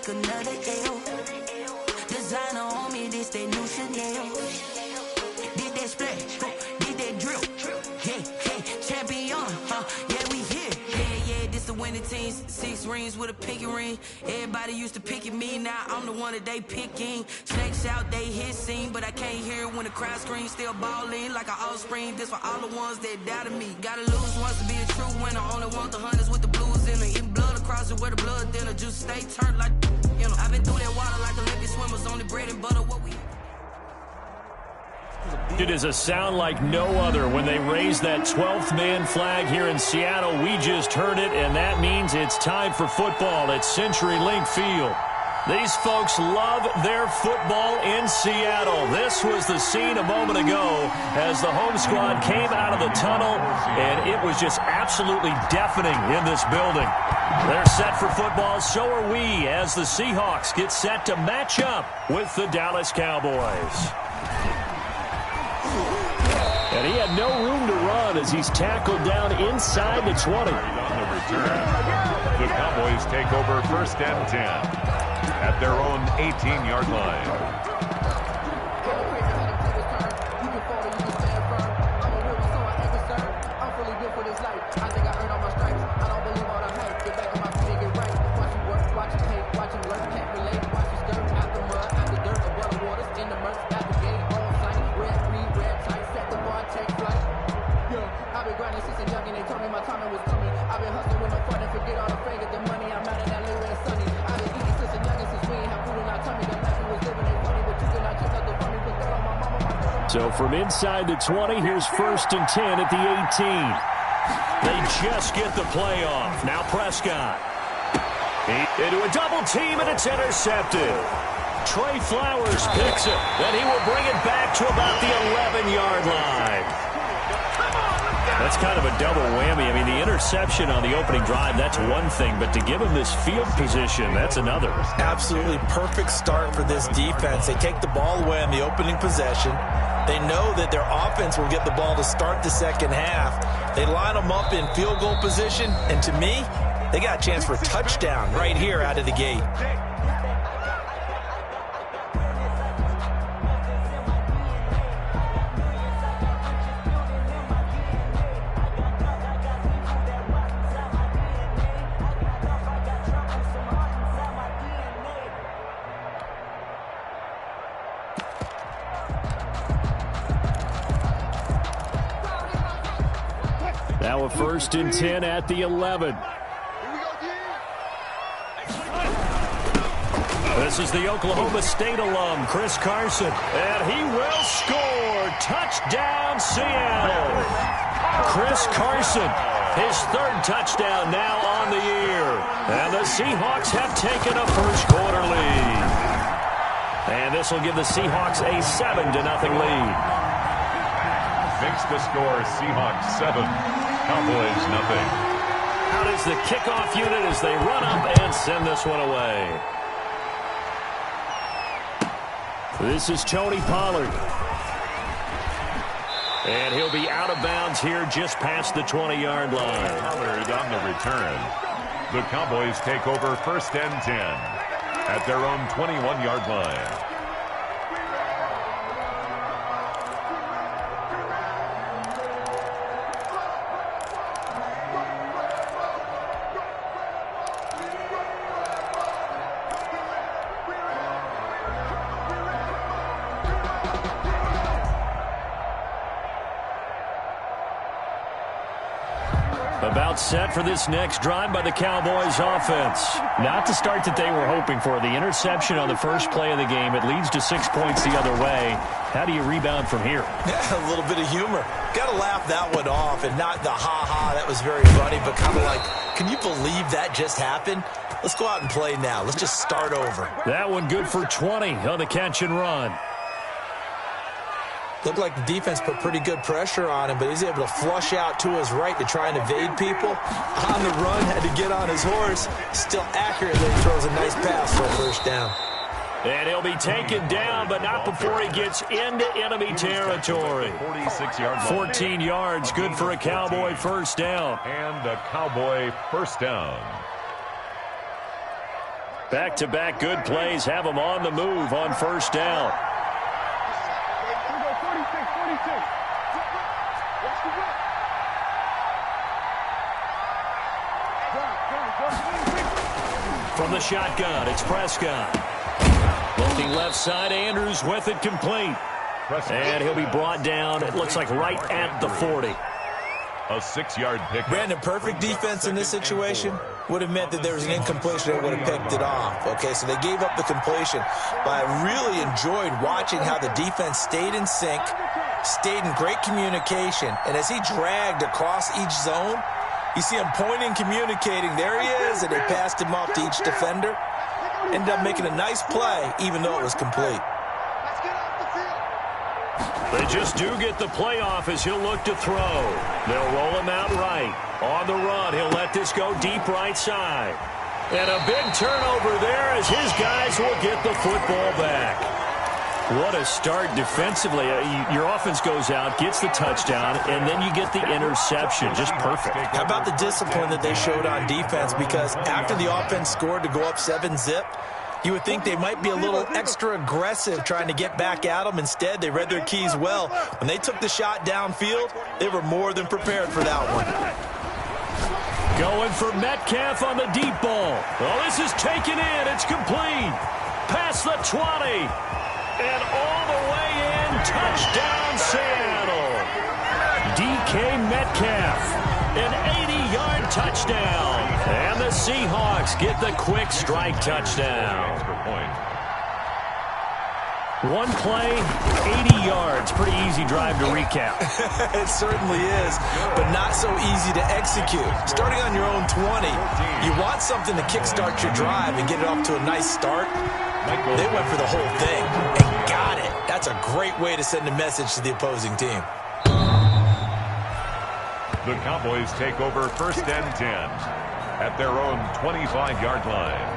take another L. Designer on me, this that new Chanel. Did that splash, did that drill. Yeah, champion, yeah, we here. Yeah, this the winning team. 6 rings with a pinky ring. Everybody used to pick at me, now I'm the one that they picking. Snakes out, they hit scene, but I can't hear it when the crowd screams. Still ballin' like an offspring. This for all the ones that doubted me. Gotta lose once to be a true winner. Only want the hunters with the blues in it. Eating blood across it where the blood thinner. Juice stay turned like, you know. I've been through that water like Olympic swimmers. Only bread and butter, what we... It is a sound like no other when they raise that 12th man flag here in Seattle. We just heard it, and that means it's time for football at CenturyLink Field. These folks love their football in Seattle. This was the scene a moment ago as the home squad came out of the tunnel, and it was just absolutely deafening in this building. They're set for football, so are we, as the Seahawks get set to match up with the Dallas Cowboys. And he had no room to run as he's tackled down inside the 20. On the return, the Cowboys take over 1st and 10 at their own 18-yard line. So from inside the 20, here's 1st and 10 at the 18. They just get the play off. Now Prescott. Into a double team, and it's intercepted. Trey Flowers picks it. Then he will bring it back to about the 11-yard line. That's kind of a double whammy. I mean, the interception on the opening drive, that's one thing, but to give him this field position, that's another. Absolutely perfect start for this defense. They take the ball away on the opening possession. They know that their offense will get the ball to start the second half. They line them up in field goal position, and to me, they got a chance for a touchdown right here out of the gate. Now a 1st and 10 at the 11. This is the Oklahoma State alum, Chris Carson. And he will score. Touchdown, Seattle. Chris Carson, his 3rd touchdown now on the year. And the Seahawks have taken a first-quarter lead. And this will give the Seahawks a 7-0 lead. Makes the score Seahawks 7, Cowboys 0. Out is the kickoff unit as they run up and send this one away. This is Tony Pollard. And he'll be out of bounds here just past the 20-yard line. Pollard on the return. The Cowboys take over 1st and 10 at their own 21-yard line. About set for this next drive by the Cowboys offense. Not the start that they were hoping for. The interception on the first play of the game. It leads to 6 points the other way. How do you rebound from here? Yeah, a little bit of humor. Got to laugh that one off, and not the ha-ha, that was very funny, but kind of like, can you believe that just happened? Let's go out and play now. Let's just start over. That one good for 20 on the catch and run. Looked like the defense put pretty good pressure on him, but he's able to flush out to his right to try and evade people. On the run, had to get on his horse. Still accurately throws a nice pass for a first down. And he'll be taken down, but not before he gets into enemy territory. 46-yard 14 yards, good for a Cowboy first down. And a Cowboy first down. Back-to-back good plays have them on the move on first down. From the shotgun, it's Prescott. Looking left side, Andrews with it complete. And he'll be brought down, it looks like right at the 40. A 6-yard pick. Brandon, perfect defense in this situation would have meant that there was an incompletion that would have picked it off. Okay, so they gave up the completion. But I really enjoyed watching how the defense stayed in sync, stayed in great communication, and as he dragged across each zone, you see him pointing, communicating. There he is, and they passed him off to each defender. Ended up making a nice play, even though it was complete. They just do get the playoff as he'll look to throw. They'll roll him out right. On the run, he'll let this go deep right side. And a big turnover there as his guys will get the football back. What a start defensively. Your offense goes out, gets the touchdown, and then you get the interception. Just perfect. How about the discipline that they showed on defense? Because after the offense scored to go up 7-zip, you would think they might be a little extra aggressive trying to get back at them. Instead, they read their keys well. When they took the shot downfield, they were more than prepared for that one. Going for Metcalf on the deep ball. Well, this is taken in. It's complete. Past the 20. And all the way in. Touchdown, Seattle. DK Metcalf. An 80-yard touchdown. And the Seahawks get the quick strike touchdown. One play, 80 yards. Pretty easy drive to recap. It certainly is, but not so easy to execute. Starting on your own 20, you want something to kickstart your drive and get it off to a nice start. They went for the whole thing and got it. That's a great way to send a message to the opposing team. The Cowboys take over first and 10 at their own 25-yard line.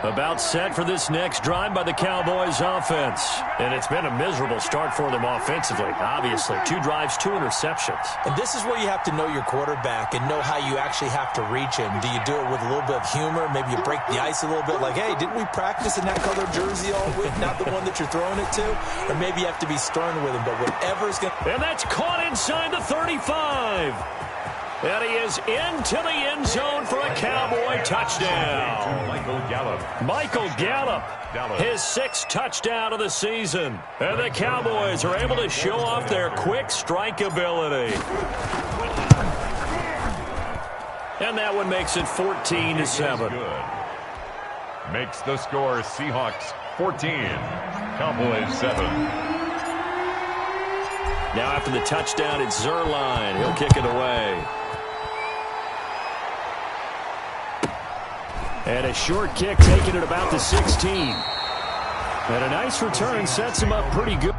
About set for this next drive by the Cowboys offense. And it's been a miserable start for them offensively, obviously. 2 drives, 2 interceptions. And this is where you have to know your quarterback and know how you actually have to reach him. Do you do it with a little bit of humor? Maybe you break the ice a little bit like, hey, didn't we practice in that color jersey all week? Not the one that you're throwing it to? Or maybe you have to be stern with him. But whatever's going to... And that's caught inside the 35. And he is into the end zone for a Cowboy touchdown. Michael Gallup, his 6th touchdown of the season. And the Cowboys are able to show off their quick strike ability. And that one makes it 14-7. Makes the score Seahawks 14, Cowboys 7. Now after the touchdown, it's Zuerlein. He'll kick it away. And a short kick taken at about the 16. And a nice return sets him up pretty good.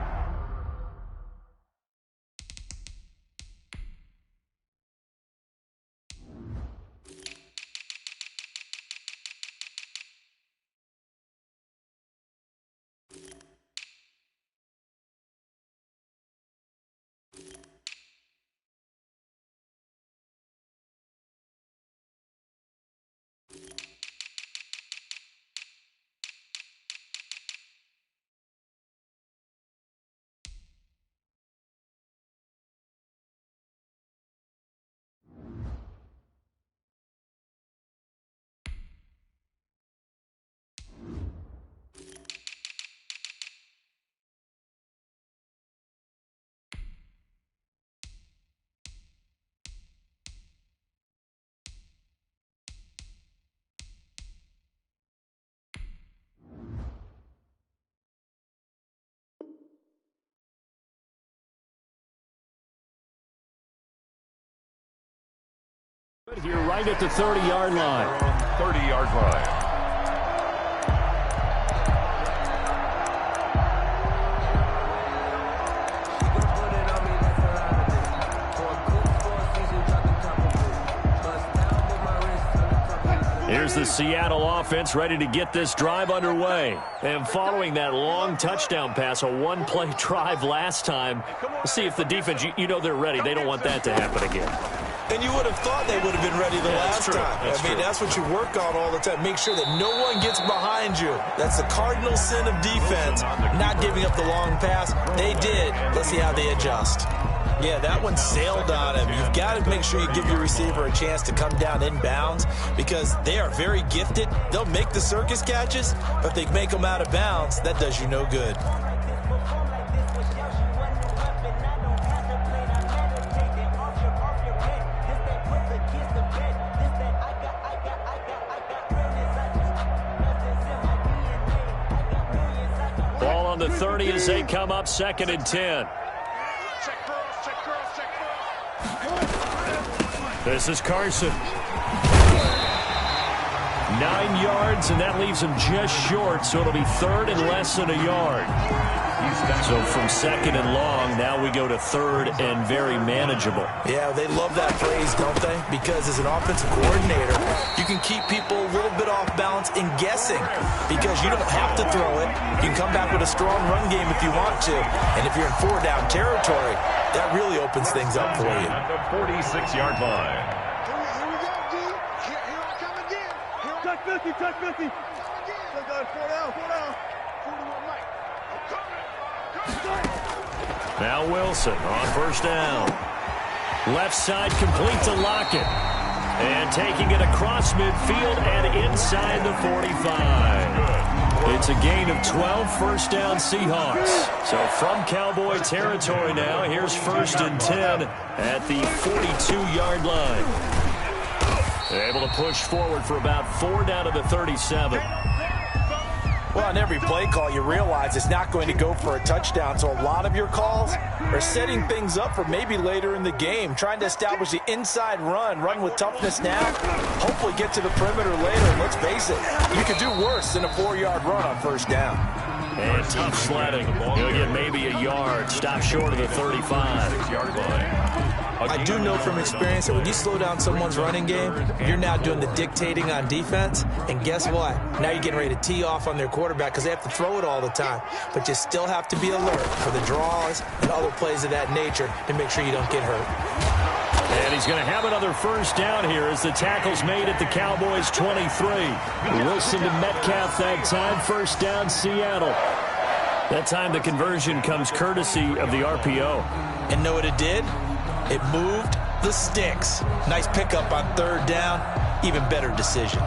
Here right at the 30-yard line. 30-yard line. is the Seattle offense ready to get this drive underway. And following that long touchdown pass, a one-play drive last time, we'll see if the defense, you know they're ready. They don't want that to happen again. And you would have thought they would have been ready the last time. That's what you work on all the time. Make sure that no one gets behind you. That's the cardinal sin of defense, not giving up the long pass. They did. Let's see how they adjust. Yeah, that one sailed on him. You've got to make sure you give your receiver a chance to come down inbounds because they are very gifted. They'll make the circus catches, but if they make them out of bounds, that does you no good. Ball on the 30 as they come up 2nd and 10. This is Carson. 9 yards, and that leaves him just short, so it'll be 3rd and less than a yard. So from 2nd and long, now we go to 3rd and very manageable. Yeah, they love that phrase, don't they? Because as an offensive coordinator, you can keep people a little bit off balance in guessing because you don't have to throw it. You can come back with a strong run game if you want to. And if you're in 4-down territory, that really opens things up for you. At the 46-yard line. Here we go, D. Here I come again. Touch 50, touch 50. Look, guys, 4 down. 41 Mike. I'm coming. Now Wilson on 1st down. Left side complete to Lockett. And taking it across midfield and inside the 45. It's a gain of 12, 1st down Seahawks. So from Cowboy territory now, here's 1st and 10 at the 42-yard line. They're able to push forward for about 4 down to the 37. Well, on every play call, you realize it's not going to go for a touchdown. So a lot of your calls are setting things up for maybe later in the game, trying to establish the inside run with toughness now, hopefully get to the perimeter later. And let's face it, you could do worse than a 4-yard run on 1st down. And tough sledding. He'll get maybe a yard. Stop short of the 35-yard line. I do know from experience that when you slow down someone's running game, you're now doing the dictating on defense. And guess what? Now you're getting ready to tee off on their quarterback because they have to throw it all the time. But you still have to be alert for the draws and other plays of that nature to make sure you don't get hurt. And he's going to have another 1st down here as the tackle's made at the Cowboys' 23. Wilson to Metcalf that time. 1st down, Seattle. That time the conversion comes courtesy of the RPO. And know what it did? It moved the sticks. Nice pickup on 3rd down. Even better decision.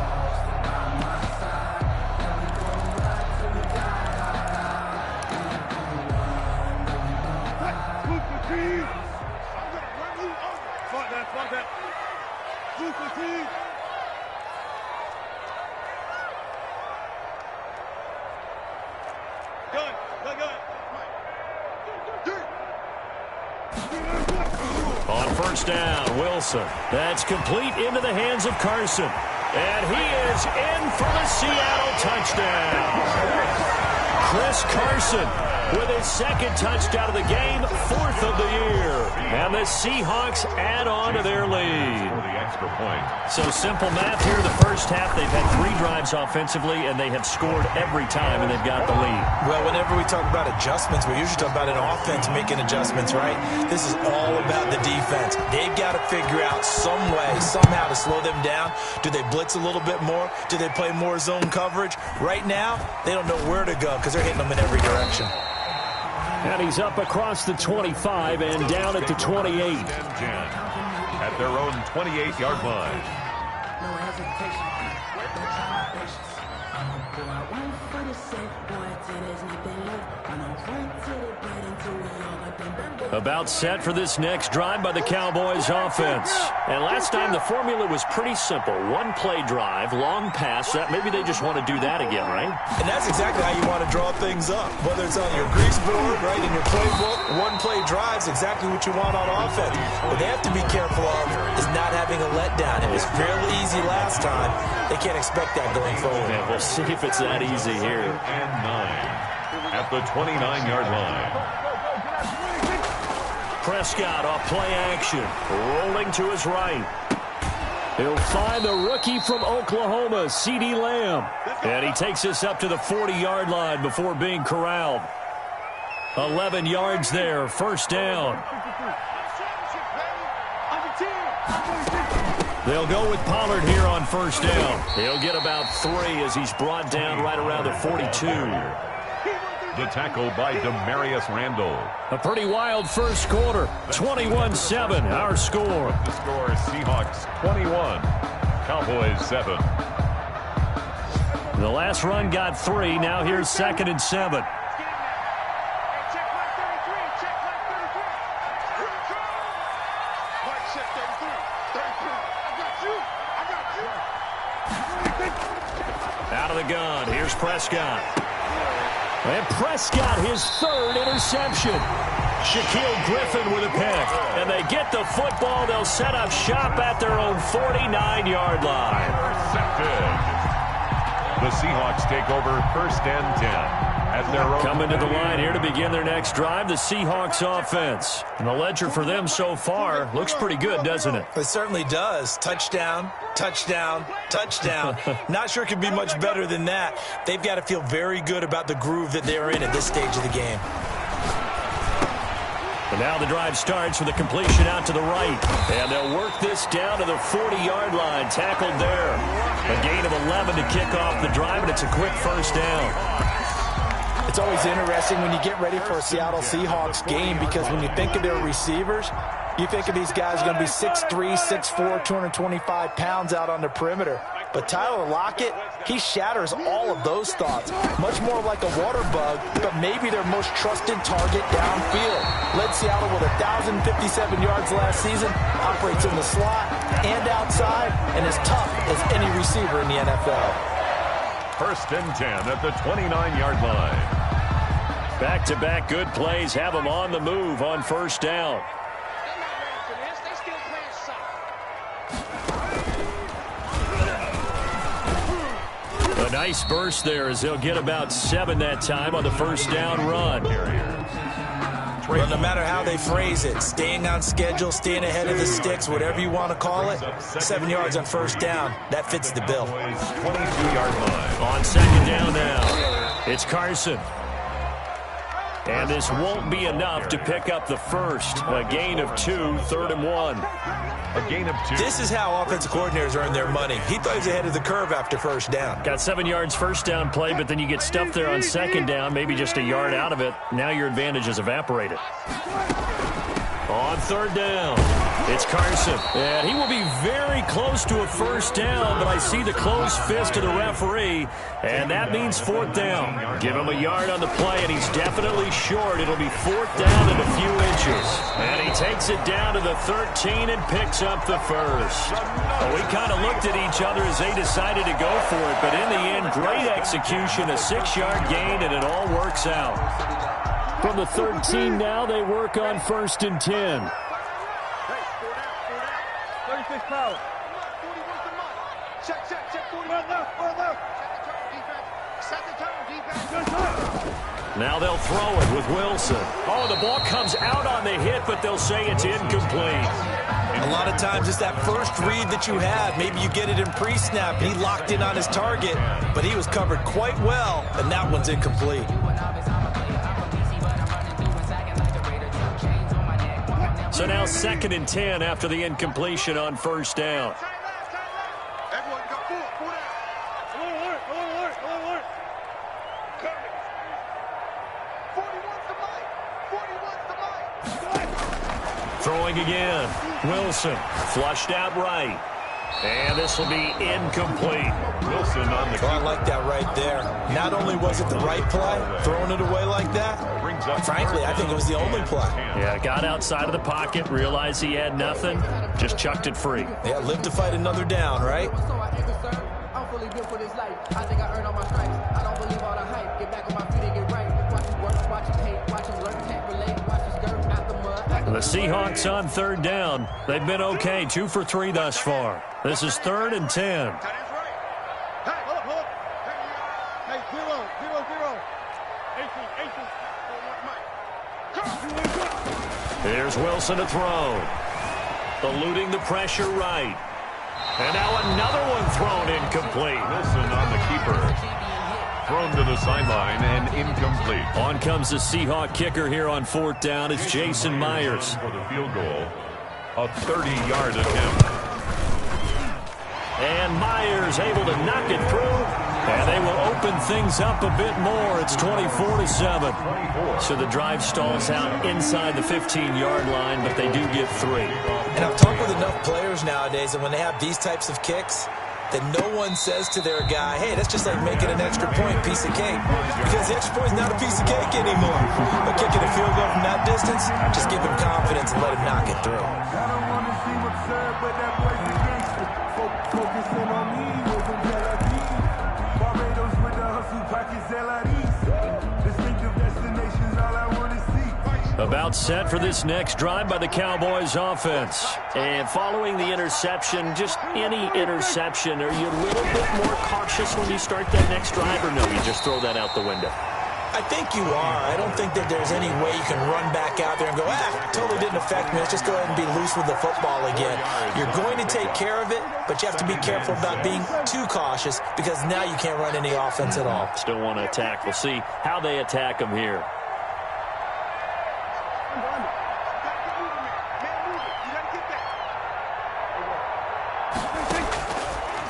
On 1st down, Wilson. That's complete into the hands of Carson. And he is in for the Seattle touchdown. Chris Carson with his 2nd touchdown of the game, 4th of the year. And the Seahawks add on to their lead. For the extra point. So simple math here. The 1st half, they've had 3 drives offensively, and they have scored every time, and they've got the lead. Well, whenever we talk about adjustments, we usually talk about an offense making adjustments, right? This is all about the defense. They've got to figure out some way, somehow to slow them down. Do they blitz a little bit more? Do they play more zone coverage? Right now, they don't know where to go because they're hitting them in every direction. And he's up across the 25 and down at the 28. At their own 28-yard line. No hesitation. I went for the safe boy till there's nothing left. And I went to the bed until we all got them done. About set for this next drive by the Cowboys offense. And last time the formula was pretty simple. 1-play drive, long pass. That maybe they just want to do that again, right? And that's exactly how you want to draw things up. Whether it's on your grease board, right, in your playbook, 1-play drive's exactly what you want on offense. What they have to be careful of is not having a letdown. It was fairly easy last time. They can't expect that going forward. Yeah, we'll see if it's that easy here. 9 at the 29-yard line. Prescott off play action, rolling to his right. He'll find the rookie from Oklahoma, CeeDee Lamb. And he takes this up to the 40-yard line before being corralled. 11 yards there, first down. They'll go with Pollard here on first down. He'll get about 3 as he's brought down right around the 42. The tackle by Demarius Randall. A pretty wild first quarter. 21-7, our score. The score, Seahawks 21, Cowboys 7. The last run got 3. Now here's 2nd and 7. Out of the gun. Here's Prescott. And Prescott, his 3rd interception. Shaquill Griffin with a pick. And they get the football. They'll set up shop at their own 49-yard line. Intercepted. The Seahawks take over first and 10. At their own Coming to the line here to begin their next drive, the Seahawks offense. And the ledger for them so far looks pretty good, doesn't it? It certainly does. Touchdown, touchdown, touchdown. Not sure it could be much better than that. They've got to feel very good about the groove that they're in at this stage of the game. And now the drive starts with a completion out to the right. And they'll work this down to the 40-yard line. Tackled there. A gain of 11 to kick off the drive, and it's a quick first down. It's always interesting when you get ready for a Seattle Seahawks game because when you think of their receivers, you think of these guys going to be 6'3", 6'4", 225 pounds out on the perimeter. But Tyler Lockett, he shatters all of those thoughts. Much more like a water bug, but maybe their most trusted target downfield. Led Seattle with 1,057 yards last season, operates in the slot and outside, and as tough as any receiver in the NFL. First and 10 at the 29-yard line. Back-to-back good plays have them on the move on first down. A nice burst there as they'll get about 7 that time on the first down run. Well, no matter how they phrase it, staying on schedule, staying ahead of the sticks, whatever you want to call it, 7 yards on first down, that fits the bill. 22-yard line. On second down now, it's Carson. And this won't be enough to pick up the first. A gain of 2, 3rd and 1. A gain of 2. This is how offensive coordinators earn their money. He thought he was ahead of the curve after first down. Got 7 yards first down play, but then you get stuffed there on second down, maybe just a yard out of it. Now your advantage is evaporated. On third down, it's Carson. And he will be very close to a first down, but I see the closed fist of the referee, and that means 4th down. Give him a yard on the play, and he's definitely short. It'll be 4th down and a few inches. And he takes it down to the 13 and picks up the first. Well, we kind of looked at each other as they decided to go for it, but in the end, great execution, a 6-yard gain, and it all works out. From the 13 now, they work on 1st and 10. 36 power. Check. 40 left. Now they'll throw it with Wilson. Oh, the ball comes out on the hit, but they'll say it's incomplete. A lot of times it's that first read that you have. Maybe you get it in pre-snap. He locked in on his target, but he was covered quite well, and that one's incomplete. So now 2nd and 10 after the incompletion on first down. Everyone got 4 down. Alert. 41's the mic. Throwing again. Wilson flushed out right. And this will be incomplete. Wilson on the Oh, I like that right there. Not only was it the right play, throwing it away like that, frankly, I think it was the only play. Yeah, got outside of the pocket, realized he had nothing, just chucked it free. Yeah, live to fight another down, right? I'm fully built for this life. I think I earned all my stripes. I don't believe all the hype. Get back on my feet and get right. Watch him work, watch him hate, watch him learn, can't relate, watch his skirt out the mud. The Seahawks on third down. They've been okay, 2 for 3 thus far. This is 3rd and 10. Hey, hold up. Hey, 0. 18. Here's Wilson to throw. Eluding the pressure right. And now another one thrown incomplete. Wilson on the keeper. Thrown to the sideline and incomplete. On comes the Seahawk kicker here on 4th down. It's Jason Myers. For the field goal, a 30-yard attempt. And Myers able to knock it through. And they will open things up a bit more. It's 24-7. So the drive stalls out inside the 15-yard line, but they do get 3. And I've talked with enough players nowadays, and when they have these types of kicks, that no one says to their guy, hey, that's just like making an extra point, piece of cake. Because the extra point is not a piece of cake anymore. But kicking a field goal from that distance, just give him confidence and let him knock it through. I don't want to see what's up, but that boy's a gangster. Focusing on me with them Tel-Aviv. Barbados with the hustle pockets, LREs. Distinctive destinations, all I want to see. About set for this next drive by the Cowboys offense. And following the interception, just any interception, are you a little bit more cautious when you start that next drive, or no, you just throw that out the window? I think you are. I don't think that there's any way you can run back out there and go, totally didn't affect me. Let's just go ahead and be loose with the football again. You're going to take care of it, but you have to be careful about being too cautious because now you can't run any offense at all. Still want to attack. We'll see how they attack them here.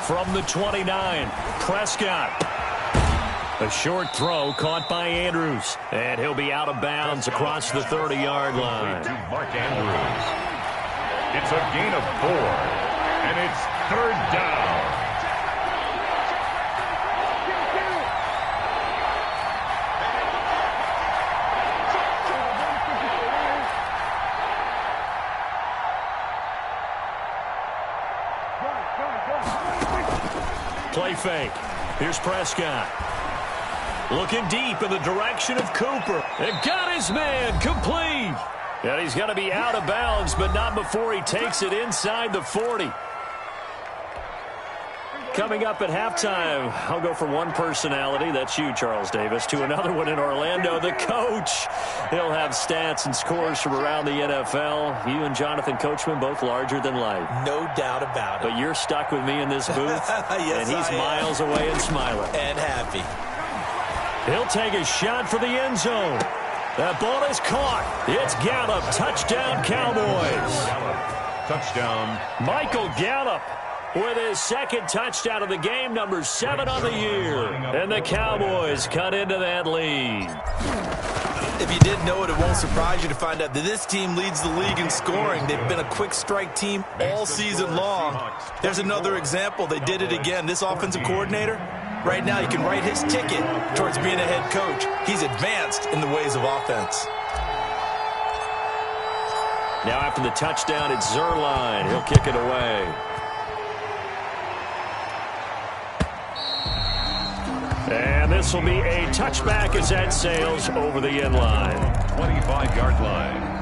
From the 29, Prescott. A short throw caught by Andrews. And he'll be out of bounds across the 30-yard line. To Mark Andrews. It's a gain of 4. And it's 3rd down. Play fake. Here's Prescott. Looking deep in the direction of Cooper. And got his man complete. And he's going to be out of bounds, but not before he takes it inside the 40. Coming up at halftime, I'll go from one personality, that's you, Charles Davis, to another one in Orlando, the coach. He'll have stats and scores from around the NFL. You and Jonathan Coachman, both larger than life. No doubt about it. But you're stuck with me in this booth, yes, and he's miles away and smiling. And happy. He'll take a shot for the end zone. That ball is caught. It's Gallup. Touchdown, Cowboys. Touchdown. Michael Gallup with his second touchdown of the game, number 7 on the year. And the Cowboys cut into that lead. If you didn't know it, it won't surprise you to find out that this team leads the league in scoring. They've been a quick strike team all season long. There's another example. They did it again. This offensive coordinator, right now you can write his ticket towards being a head coach. He's advanced in the ways of offense. Now after the touchdown, it's Zuerlein. He'll kick it away. And this will be a touchback as that sails over the end line. 25-yard line.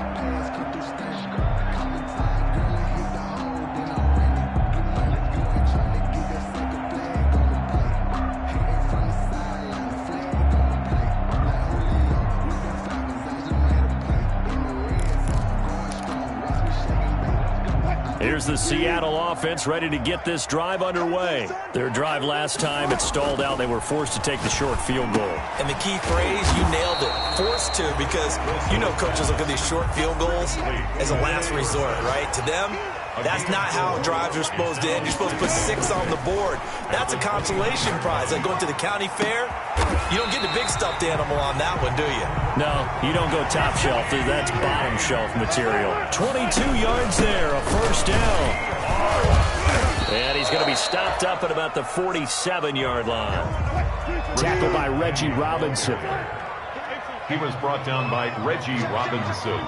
Here's the Seattle offense ready to get this drive underway. Their drive last time, it stalled out. They were forced to take the short field goal. And the key phrase, you nailed it. Forced to, because you know coaches look at these short field goals as a last resort, right? To them, that's not how drives are supposed to end. You're supposed to put 6 on the board. That's a consolation prize. Like going to the county fair, you don't get the big stuffed animal on that one, do you? No, you don't go top shelf. That's bottom shelf material. 22 yards there, a first down. And he's going to be stopped up at about the 47-yard line. Tackled by Reggie Robinson. He was brought down by Reggie Robinson.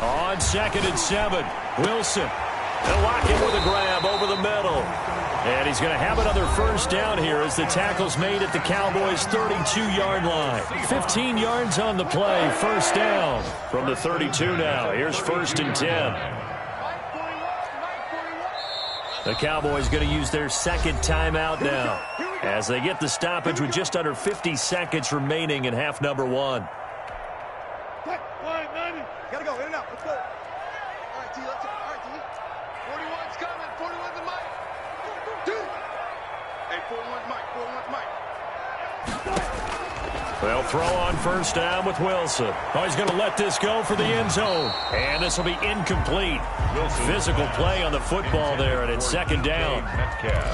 On 2nd and 7, Wilson. They'll lock him with a grab over the middle. And he's going to have another first down here as the tackle's made at the Cowboys' 32-yard line. 15 yards on the play, first down from the 32 now. Here's 1st and 10. The Cowboys going to use their second timeout now as they get the stoppage with just under 50 seconds remaining in half number 1. Gotta go, in and out. Let's go. All right, T, let's go. All right, T. 41's coming. 41's They'll throw on first down with Wilson. Oh, he's going to let this go for the end zone. And this will be incomplete. Physical play on the football there, and it's second down.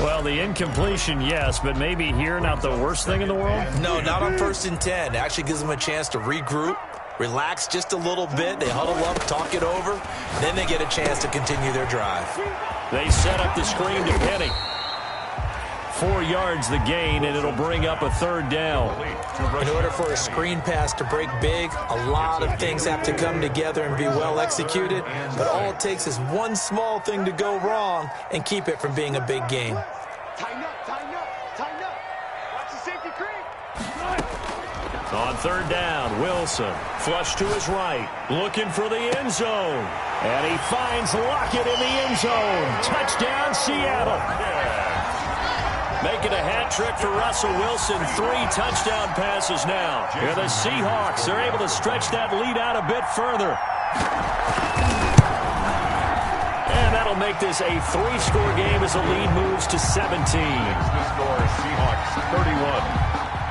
Well, the incompletion, yes, but maybe here not the worst thing in the world? No, not on 1st and 10. It actually gives them a chance to regroup, relax just a little bit. They huddle up, talk it over. Then they get a chance to continue their drive. They set up the screen to Penny. 4 yards the gain, and it'll bring up a 3rd down. In order for a screen pass to break big, a lot of things have to come together and be well executed. But all it takes is one small thing to go wrong and keep it from being a big game. Tighten up, tighten up, tighten up. Watch the safety creep. On 3rd down, Wilson, flush to his right, looking for the end zone. And he finds Lockett in the end zone. Touchdown, Seattle. Making a hat trick for Russell Wilson. 3 touchdown passes now. And the Seahawks are able to stretch that lead out a bit further. And that'll make this a 3-score game as the lead moves to 17. The score, Seahawks 31,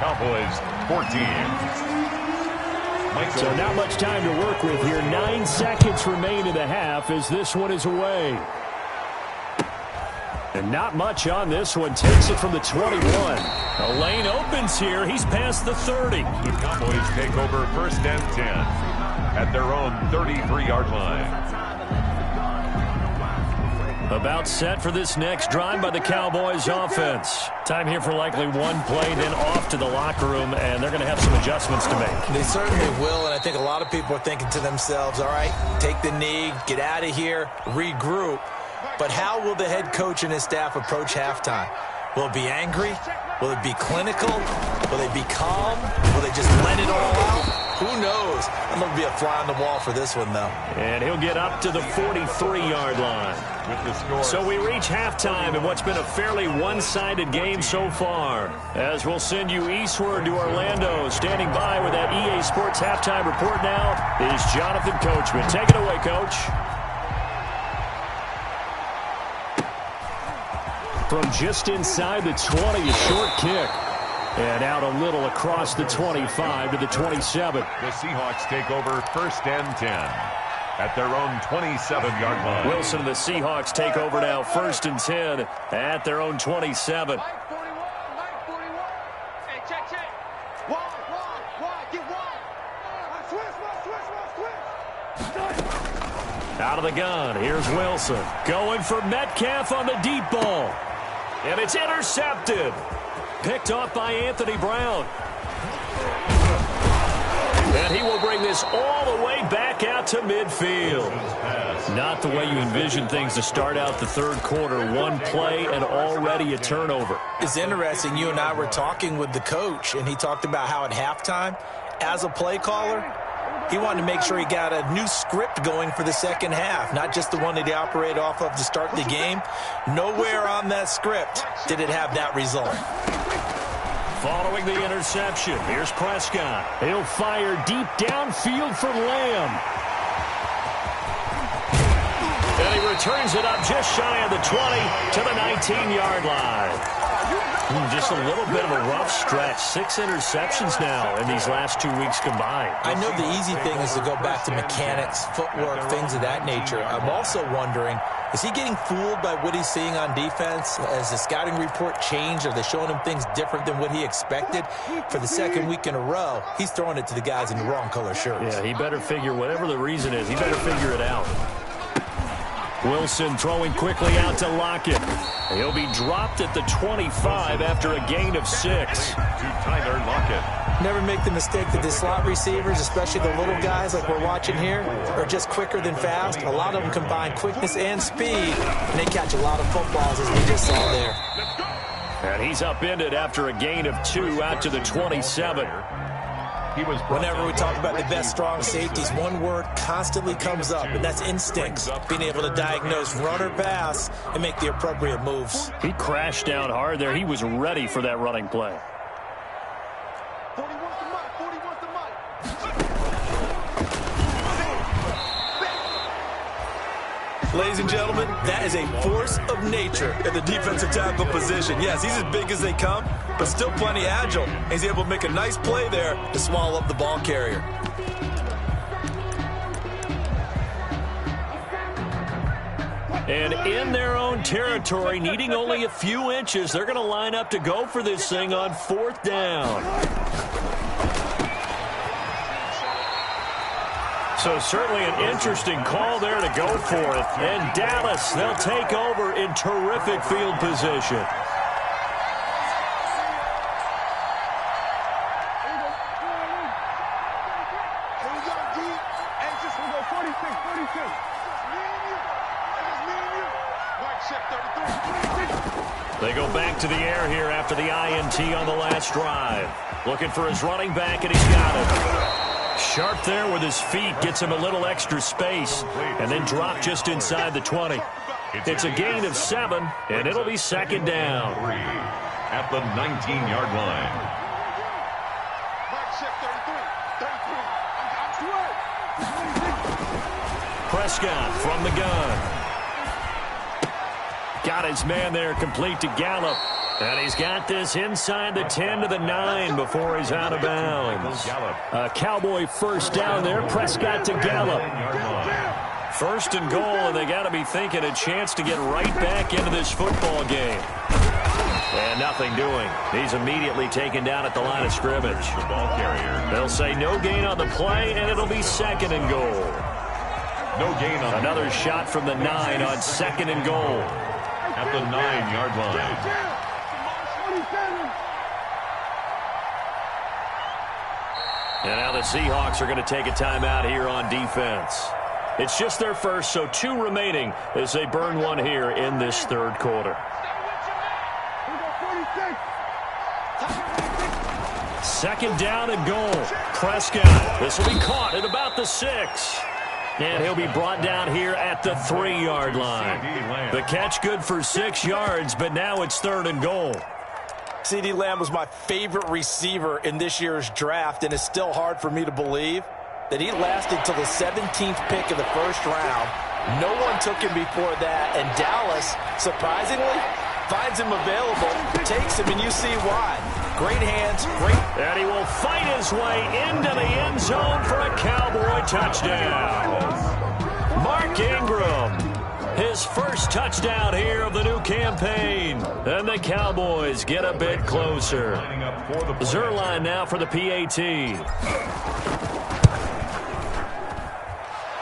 Cowboys 14. So not much time to work with here. 9 seconds remain in the half as this one is away. And not much on this one. Takes it from the 21. The lane opens here. He's past the 30. The Cowboys take over 1st and 10 at their own 33-yard line. About set for this next drive by the Cowboys offense. Time here for likely one play, then off to the locker room, and they're going to have some adjustments to make. They certainly will, and I think a lot of people are thinking to themselves, all right, take the knee, get out of here, regroup. But how will the head coach and his staff approach halftime? Will it be angry? Will it be clinical? Will they be calm? Will they just let it all out? Who knows? I'm going to be a fly on the wall for this one, though. And he'll get up to the 43-yard line. With the score. So we reach halftime in what's been a fairly one-sided game so far. As we'll send you eastward to Orlando. Standing by with that EA Sports halftime report now is Jonathan Coachman. Take it away, Coach. From just inside the 20, a short kick. And out a little across the 25 to the 27. The Seahawks take over 1st and 10 at their own 27-yard line. Wilson and the Seahawks take over now 1st and 10 at their own 27. Mike 41, Mike 41. Hey, check. Wide, get wide. Switch. Out of the gun, here's Wilson. Going for Metcalf on the deep ball. And it's intercepted. Picked off by Anthony Brown. And he will bring this all the way back out to midfield. Not the way you envision things to start out the 3rd quarter. One play and already a turnover. It's interesting. You and I were talking with the coach, and he talked about how at halftime, as a play caller, he wanted to make sure he got a new script going for the second half, not just the one that he operated off of to start the game. Nowhere on that script did it have that result. Following the interception, here's Prescott. He'll fire deep downfield for Lamb. And he returns it up just shy of the 20 to the 19-yard line. Just a little bit of a rough stretch. 6 interceptions now in these last 2 weeks combined. I know the easy thing is to go back to mechanics, footwork, things of that nature. I'm also wondering, is he getting fooled by what he's seeing on defense? Has the scouting report changed? Are they showing him things different than what he expected? For the 2nd week in a row, he's throwing it to the guys in the wrong color shirts. Yeah, he better figure, whatever the reason is, he better figure it out. Wilson throwing quickly out to Lockett. He'll be dropped at the 25 after a gain of 6. To Tyler Lockett. Never make the mistake that the slot receivers, especially the little guys like we're watching here, are just quicker than fast. A lot of them combine quickness and speed, and they catch a lot of footballs, as we just saw there. And he's upended after a gain of 2 out to the 27. Whenever we talk about the best strong safeties, one word constantly comes up, and that's instincts. Being able to diagnose run or pass and make the appropriate moves. He crashed down hard there. He was ready for that running play. 40 wants the mic, 40 wants the mic. Ladies and gentlemen, that is a force of nature at the defensive tackle position. Yes, he's as big as they come, but still plenty agile. He's able to make a nice play there to swallow up the ball carrier. And in their own territory, needing only a few inches, they're going to line up to go for this thing on 4th down. So certainly an interesting call there to go for it. And Dallas, they'll take over in terrific field position. They go back to the air here after the INT on the last drive. Looking for his running back, and he's got it. Sharp there with his feet, gets him a little extra space, and then dropped just inside the 20. It's a gain of 7, and it'll be 2nd down. At the 19-yard line. Prescott from the gun. Got his man there complete to Gallup. And he's got this inside the 10 to the 9 before he's out of bounds. A Cowboy first down there. Prescott to Gallup. 1st and goal, and they got to be thinking a chance to get right back into this football game. And nothing doing. He's immediately taken down at the line of scrimmage. The ball carrier. They'll say no gain on the play, and it'll be 2nd and goal. No gain on another shot from the 9 on 2nd and goal. At the 9-yard line. And now the Seahawks are going to take a timeout here on defense. It's just their first, so 2 remaining as they burn one here in this 3rd quarter. 2nd down and goal. Prescott. This will be caught at about the 6. And he'll be brought down here at the 3-yard line. The catch good for 6 yards, but now it's 3rd and goal. CeeDee Lamb was my favorite receiver in this year's draft, and it's still hard for me to believe that he lasted till the 17th pick of the 1st round. No one took him before that, and Dallas, surprisingly, finds him available, takes him, and you see why. Great hands, great. And he will fight his way into the end zone for a Cowboy touchdown. Mark Ingram, his first touchdown here of the new campaign. And the Cowboys get a bit closer. Zuerlein now for the PAT.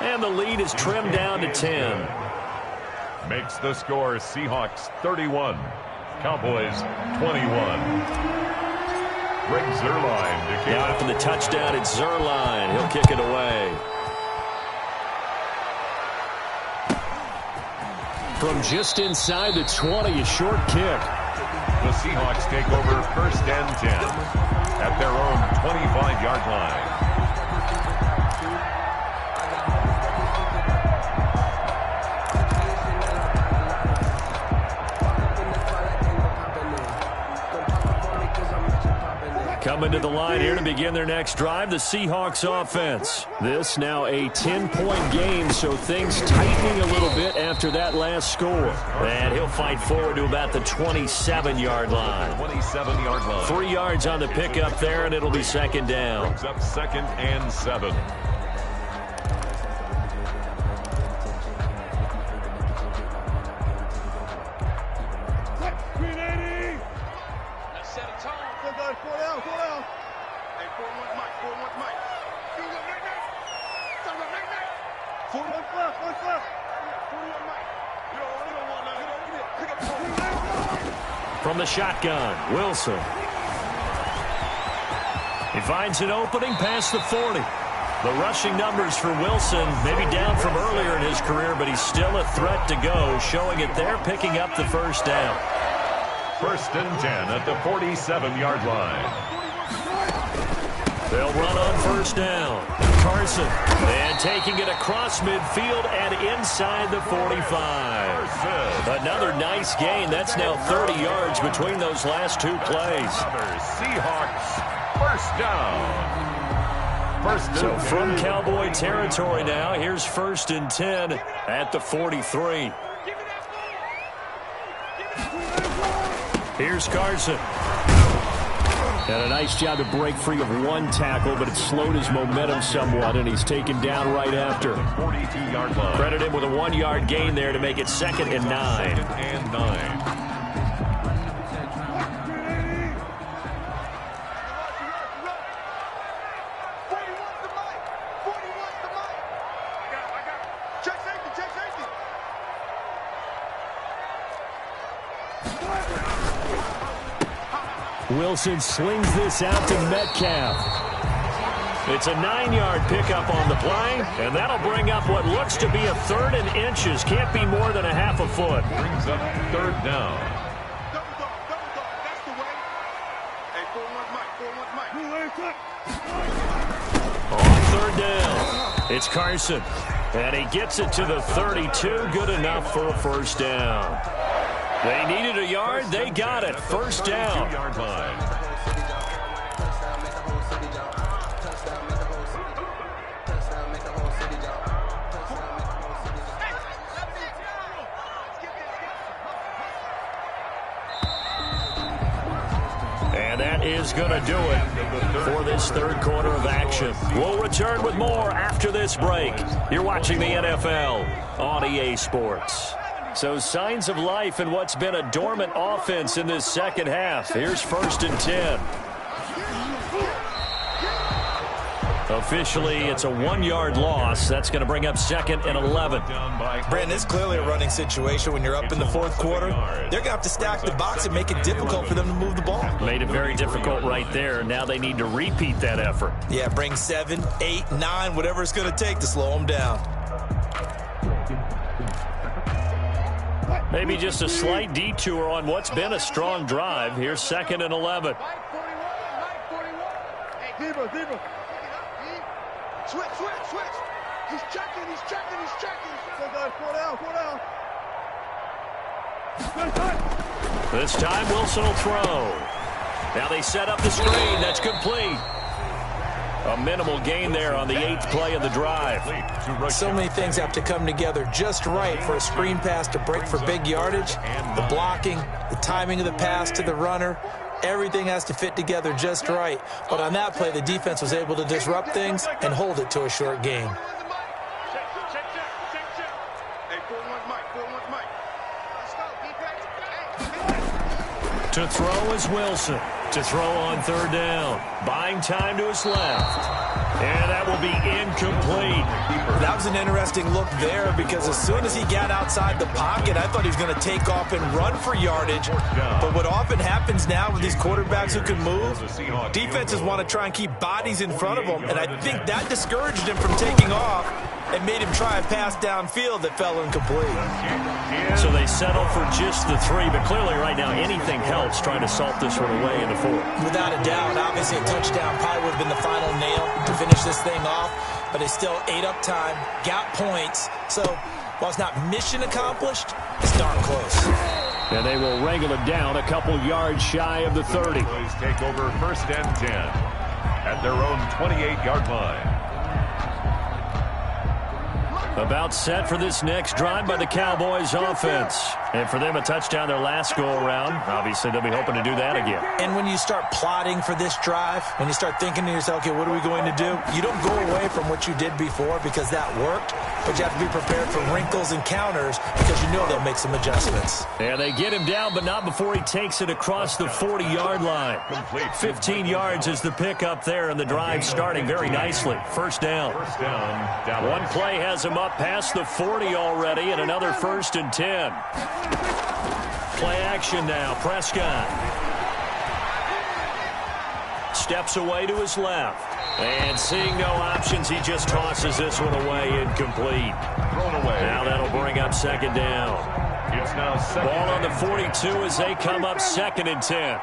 And the lead is trimmed down to 10. Makes the score Seahawks 31, Cowboys 21. Greg Zuerlein to kick. Now for the touchdown, it's Zuerlein. He'll kick it away. From just inside the 20, a short kick. The Seahawks take over 1st and 10 at their own 25-yard line. Coming to the line here to begin their next drive, the Seahawks offense. This now a 10-point game, so things tightening a little bit after that last score. And he'll fight forward to about the 27-yard line. 27-yard line. 3 yards on the pickup there, and it'll be 2nd down. Brings up 2nd and 7. From the shotgun, Wilson. He finds an opening past the 40. The rushing numbers for Wilson maybe down from earlier in his career, but he's still a threat to go, showing it there, picking up the 1st down. 1st and 10 at the 47-yard line. They'll run on 1st down. Carson, and taking it across midfield and inside the 45. Another nice gain. That's now 30 yards between those last 2 plays. Seahawks 1st down. First and So from 10. Cowboy territory now, here's 1st and 10 at the 43. Here's Carson. And a nice job to break free of one tackle, but it slowed his momentum somewhat, and he's taken down right after. 42-yard line. Credit him with a 1-yard gain there to make it 2nd and 9. 2nd and 9. Wilson slings this out to Metcalf. It's a 9-yard pickup on the play, and that'll bring up what looks to be a 3rd and inches. Can't be more than a half a foot. Brings up 3rd down. On 3rd down, it's Carson. And he gets it to the 32. Good enough for a 1st down. They needed a yard. They got it. 1st down. 2-yard line. And that is going to do it for this 3rd quarter of action. We'll return with more after this break. You're watching the NFL on EA Sports. So signs of life in what's been a dormant offense in this 2nd half. Here's 1st and 10. Officially, it's a 1-yard loss. That's going to bring up 2nd and 11. Brandon, it's clearly a running situation when you're up in the 4th quarter. They're going to have to stack the box and make it difficult for them to move the ball. Made it very difficult right there. Now they need to repeat that effort. Yeah, bring 7, 8, 9, whatever it's going to take to slow them down. Maybe just a slight detour on what's been a strong drive. Here's 2nd and 11. Switch. He's checking. This time Wilson will throw. Now they set up the screen. That's complete. A minimal gain there on the 8th play of the drive. So many things have to come together just right for a screen pass to break for big yardage. The blocking, the timing of the pass to the runner, everything has to fit together just right. But on that play, the defense was able to disrupt things and hold it to a short gain. To throw is Wilson. To throw on 3rd down. Buying time to his left. And that will be incomplete. That was an interesting look there because as soon as he got outside the pocket, I thought he was going to take off and run for yardage. But what often happens now with these quarterbacks who can move, defenses want to try and keep bodies in front of them, and I think that discouraged him from taking off and made him try a pass downfield that fell incomplete. So they settle for just the 3, but clearly right now anything helps trying to salt this one away in the 4th. Without a doubt, obviously a touchdown probably would have been the final nail to finish this thing off, but they still ate up time, got points. So while it's not mission accomplished, it's darn close. And they will wrangle it down a couple yards shy of the 30. Cowboys take over 1st and 10 at their own 28-yard line. About set for this next drive by the Cowboys offense. And for them, a touchdown their last go-around. Obviously, they'll be hoping to do that again. And when you start plotting for this drive, when you start thinking to yourself, okay, what are we going to do? You don't go away from what you did before because that worked, but you have to be prepared for wrinkles and counters because you know they'll make some adjustments. And they get him down, but not before he takes it across the 40-yard line. 15 yards is the pickup there, and the drive starting very nicely. 1st down. 1st down. Dallas. One play has him up past the 40 already, and another 1st and 10. Play action now. Prescott steps away to his left. And seeing no options, he just tosses this one away, incomplete. Thrown away. Now that'll bring up 2nd down. It's now 2nd. Ball on the 42 as they come up 2nd and 10.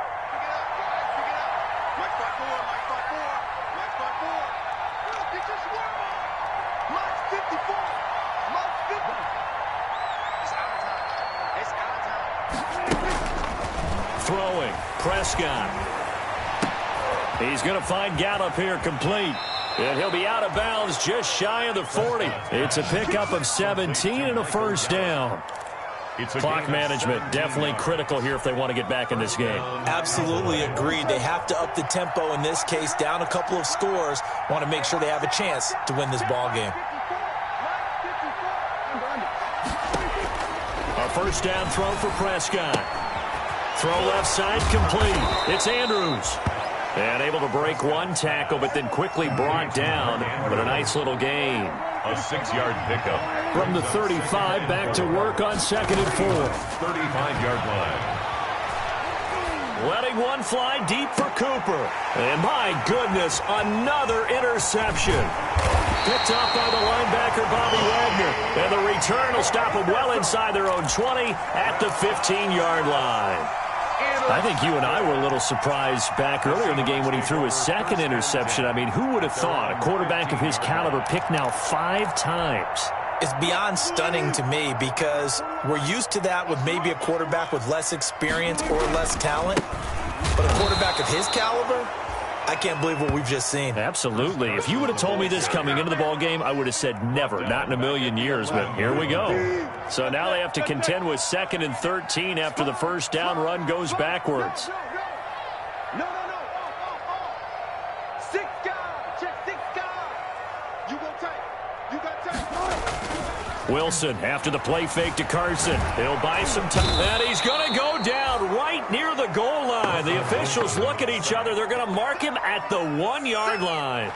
Throwing, Prescott. He's going to find Gallup here complete. And he'll be out of bounds just shy of the 40. It's a pickup of 17 and a first down. Clock management definitely critical here if they want to get back in this game. Absolutely agreed. They have to up the tempo in this case, down a couple of scores. Want to make sure they have a chance to win this ball game. A first down throw for Prescott. Throw left side complete. It's Andrews. And able to break one tackle, but then quickly brought down. But a nice little gain. A 6-yard pickup. From the 35, back to work on 2nd and 4. 35-yard line. Letting one fly deep for Cooper. And my goodness, another interception. Picked off by the linebacker, Bobby Wagner. And the return will stop them well inside their own 20 at the 15-yard line. I think you and I were a little surprised back earlier in the game when he threw his second interception. I mean, who would have thought a quarterback of his caliber picked now 5 times? It's beyond stunning to me because we're used to that with maybe a quarterback with less experience or less talent. But a quarterback of his caliber, I can't believe what we've just seen. Absolutely. If you would have told me this coming into the ball game, I would have said never, not in a million years, but here we go. So now they have to contend with 2nd and 13 after the first down run goes backwards. No. 6 guys. Check 6 guys. You go tight. You got tight. Wilson after the play fake to Carson. He'll buy some time. And he's going to go down right near the goal line. The officials look at each other. They're going to mark him at the 1-yard line.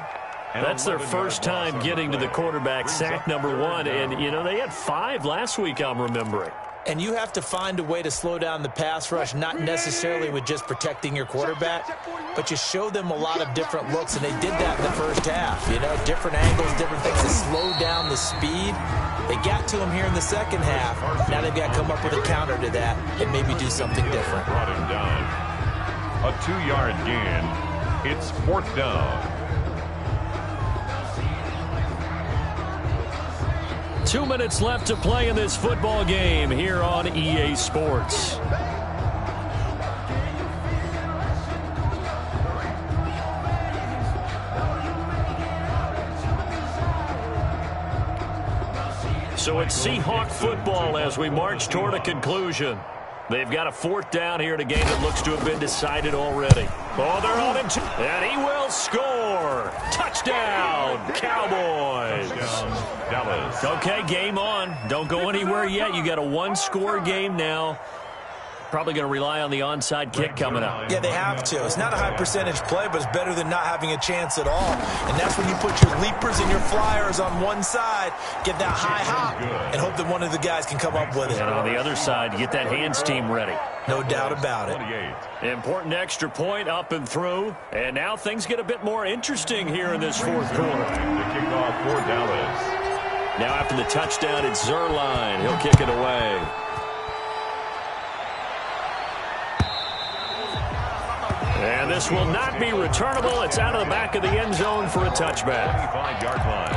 That's their first time getting to the quarterback, sack number 1. And, you know, they had 5 last week, I'm remembering. And you have to find a way to slow down the pass rush, not necessarily with just protecting your quarterback, but you show them a lot of different looks, and they did that in the first half. You know, different angles, different things to slow down the speed. They got to him here in the second half. Now they've got to come up with a counter to that and maybe do something different. Brought him down. A 2-yard gain. It's 4th down. 2 minutes left to play in this football game here on EA Sports. So it's Seahawk football as we march toward a conclusion. They've got a 4th down here in a game that looks to have been decided already. Oh, they're on him, and he will score. Touchdown, Cowboys. Touchdown, Dallas. Okay, game on. Don't go anywhere yet. You got a 1-score game now. Probably going to rely on the onside kick coming up. Yeah, they have to. It's not a high percentage play, but it's better than not having a chance at all. And that's when you put your leapers and your flyers on one side, get that high hop, and hope that one of the guys can come up with it. And on the other side, get that hands team ready. No doubt about it. Important extra point up and through. And now things get a bit more interesting here in this 4th quarter. The kickoff for Dallas. Now after the touchdown, it's Zuerlein. He'll kick it away. And this will not be returnable. It's out of the back of the end zone for a touchback. 25-yard line.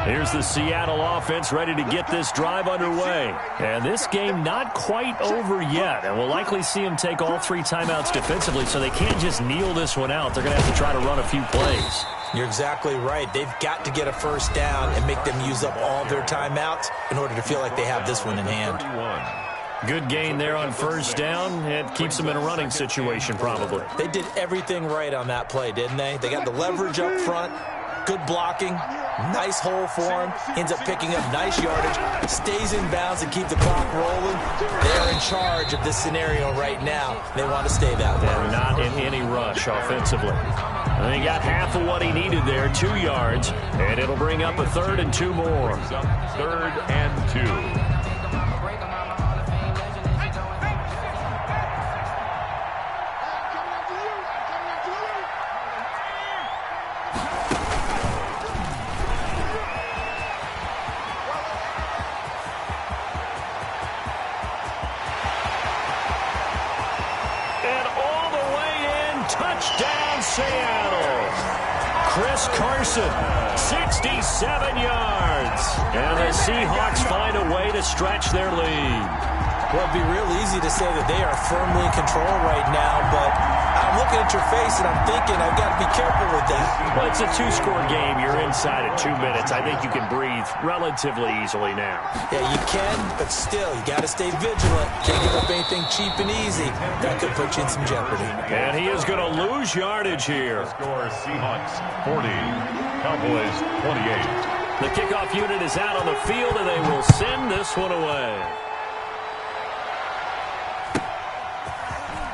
Here's the Seattle offense ready to get this drive underway. And this game not quite over yet. And we'll likely see them take all 3 timeouts defensively, so they can't just kneel this one out. They're going to have to try to run a few plays. You're exactly right. They've got to get a first down and make them use up all their timeouts in order to feel like they have this one in hand. 31. Good gain there on first down. It keeps them in a running situation probably. They did everything right on that play, didn't they? They got the leverage up front, good blocking, nice hole for him, ends up picking up nice yardage, stays in bounds and keep the clock rolling. They're in charge of this scenario right now. They want to stay that way. They're not in any rush offensively. And he got half of what he needed there, 2 yards, and it'll bring up a 3rd and 2 more. 3rd and 2. Touchdown, Seattle. Chris Carson, 67 yards. And the Seahawks find a way to stretch their lead. Well, it'd be real easy to say that they are firmly in control right now, but I'm looking at your face and I'm thinking I've got to be careful with that. Well, it's a two-score game. You're inside at 2 minutes. I think you can breathe relatively easily now. Yeah, you can, but still, you got to stay vigilant. Can't give up anything cheap and easy. That could put you in some jeopardy. And he is going to lose yardage here. Score Seahawks 40, Cowboys 28. The kickoff unit is out on the field, and they will send this one away.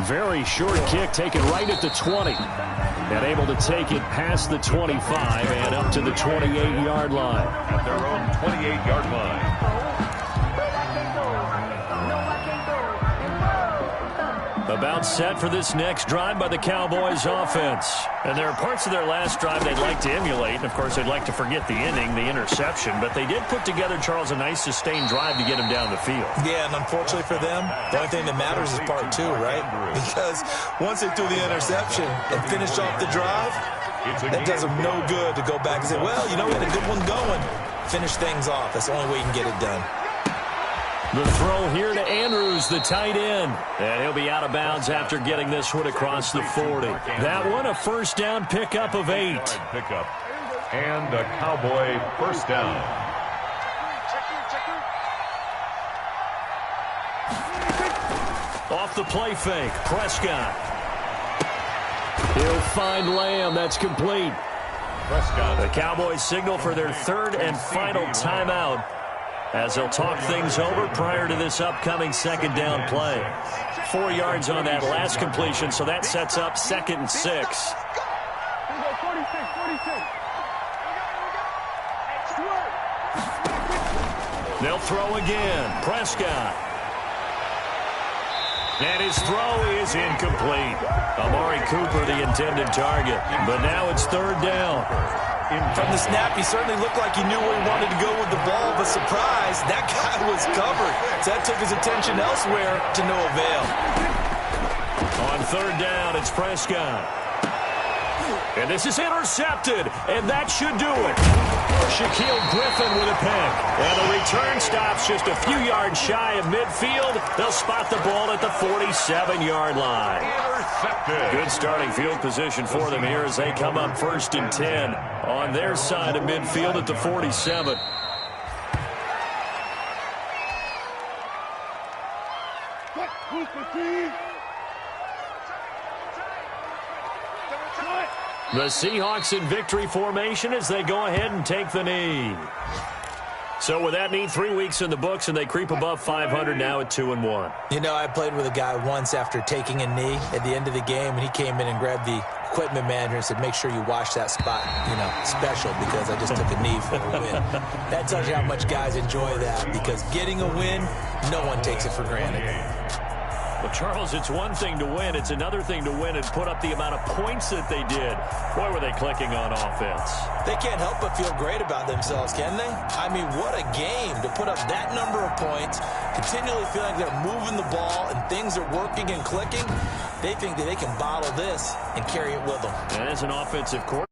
Very short kick taken right at the 20. And able to take it past the 25 and up to the 28-yard line. At their own 28-yard line. About set for this next drive by the Cowboys offense. And there are parts of their last drive they'd like to emulate. And, of course, they'd like to forget the inning, the interception. But they did put together, Charles, a nice sustained drive to get him down the field. Yeah, and unfortunately for them, the only thing that matters is part two, right? Because once they threw the interception and finished off the drive, that does them no good to go back and say, well, you know, we had a good one going. Finish things off. That's the only way you can get it done. The throw here to Andrews, the tight end. And he'll be out of bounds after getting this one across the 40. That one, a first down pickup of 8. Pickup. And a Cowboy first down. Off the play fake, Prescott. He'll find Lamb. That's complete. Prescott. The Cowboys signal for their third and final timeout, as they'll talk things over prior to this upcoming second down play. 4 yards on that last completion, so that sets up 2nd and 6. They'll throw again. Prescott. And his throw is incomplete. Amari Cooper, the intended target. But now it's 3rd down. From the snap, he certainly looked like he knew where he wanted to go with the ball, but surprise, that guy was covered. So that took his attention elsewhere to no avail. On 3rd down, it's Prescott. And this is intercepted, and that should do it. Shaquille Griffin with a pick. And the return stops just a few yards shy of midfield. They'll spot the ball at the 47-yard line. Intercepted. Good starting field position for them here as they come up 1st and 10 on their side of midfield at the 47. The Seahawks in victory formation as they go ahead and take the knee. So with that knee, 3 weeks in the books, and they creep above 500 now at 2-1. You know, I played with a guy once after taking a knee at the end of the game, and he came in and grabbed the equipment manager and said, make sure you wash that spot, you know, special, because I just took a knee for a win. That tells you how much guys enjoy that, because getting a win, no one takes it for granted. Well, Charles, it's one thing to win. It's another thing to win and put up the amount of points that they did. Boy, were they clicking on offense. They can't help but feel great about themselves, can they? I mean, what a game to put up that number of points, continually feel like they're moving the ball and things are working and clicking. They think that they can bottle this and carry it with them. And as an offensive coordinator,